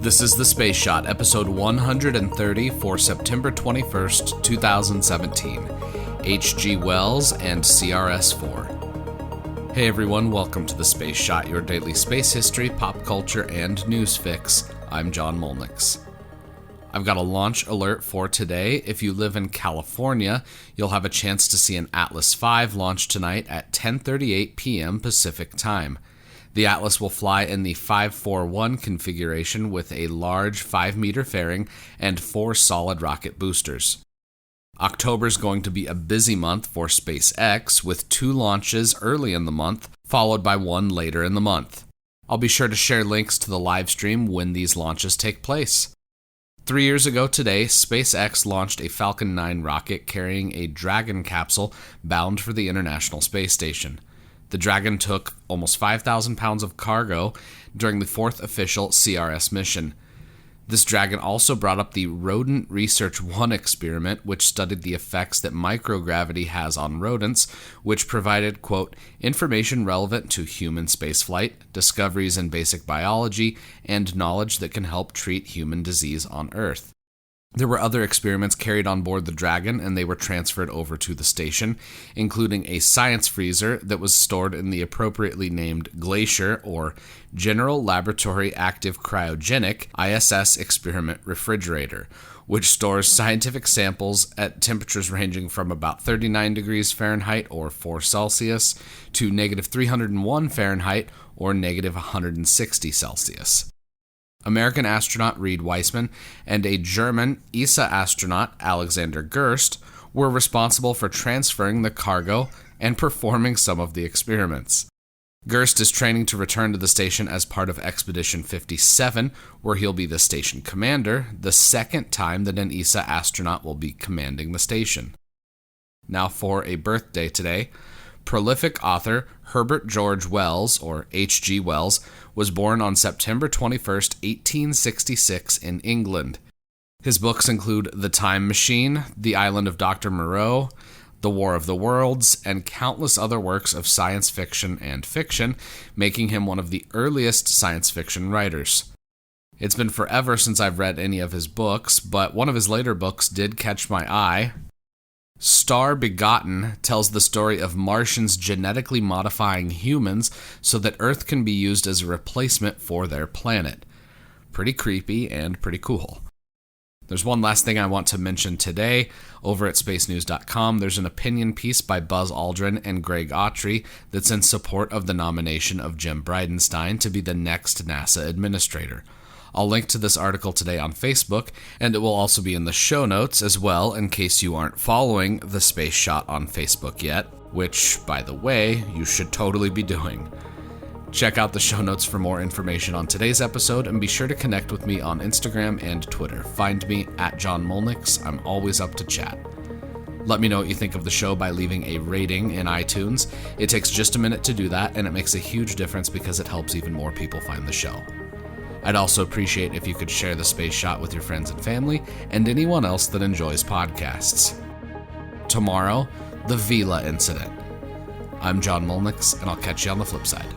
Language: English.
This is The Space Shot, episode 130 for September 21st, 2017. H.G. Wells and CRS-4. Hey everyone, welcome to The Space Shot, your daily space history, pop culture, and news fix. I'm John Molnix. I've got a launch alert for today. If you live in California, you'll have a chance to see an Atlas V launch tonight at 10:38 p.m. Pacific Time. The Atlas will fly in the 541 configuration with a large 5-meter fairing and 4 solid rocket boosters. October's going to be a busy month for SpaceX, with 2 launches early in the month, followed by 1 later in the month. I'll be sure to share links to the live stream when these launches take place. 3 years ago today, SpaceX launched a Falcon 9 rocket carrying a Dragon capsule bound for the International Space Station. The Dragon took almost 5,000 pounds of cargo during the 4th official CRS mission. This Dragon also brought up the Rodent Research 1 experiment, which studied the effects that microgravity has on rodents, which provided, quote, information relevant to human spaceflight, discoveries in basic biology, and knowledge that can help treat human disease on Earth. There were other experiments carried on board the Dragon, and they were transferred over to the station, including a science freezer that was stored in the appropriately named Glacier, or General Laboratory Active Cryogenic ISS Experiment Refrigerator, which stores scientific samples at temperatures ranging from about 39 degrees Fahrenheit or 4 Celsius to negative 301 Fahrenheit or negative 160 Celsius. American astronaut Reed Weissman and a German ESA astronaut Alexander Gerst were responsible for transferring the cargo and performing some of the experiments. Gerst is training to return to the station as part of Expedition 57, where he'll be the station commander, the second time that an ESA astronaut will be commanding the station. Now for a birthday today. Prolific author Herbert George Wells, or H.G. Wells, was born on September 21st, 1866 in England. His books include The Time Machine, The Island of Dr. Moreau, The War of the Worlds, and countless other works of science fiction and fiction, making him one of the earliest science fiction writers. It's been forever since I've read any of his books, but one of his later books did catch my eye. Star Begotten tells the story of Martians genetically modifying humans so that Earth can be used as a replacement for their planet. Pretty creepy and pretty cool. There's one last thing I want to mention today. Over at spacenews.com, there's an opinion piece by Buzz Aldrin and Greg Autry that's in support of the nomination of Jim Bridenstine to be the next NASA administrator. I'll link to this article today on Facebook, and it will also be in the show notes as well in case you aren't following The Space Shot on Facebook yet, which, by the way, you should totally be doing. Check out the show notes for more information on today's episode, and be sure to connect with me on Instagram and Twitter. Find me at John Molnix. I'm always up to chat. Let me know what you think of the show by leaving a rating in iTunes. It takes just a minute to do that, and it makes a huge difference because it helps even more people find the show. I'd also appreciate if you could share The Space Shot with your friends and family and anyone else that enjoys podcasts. Tomorrow, the Vila incident. I'm John Molnix, and I'll catch you on the flip side.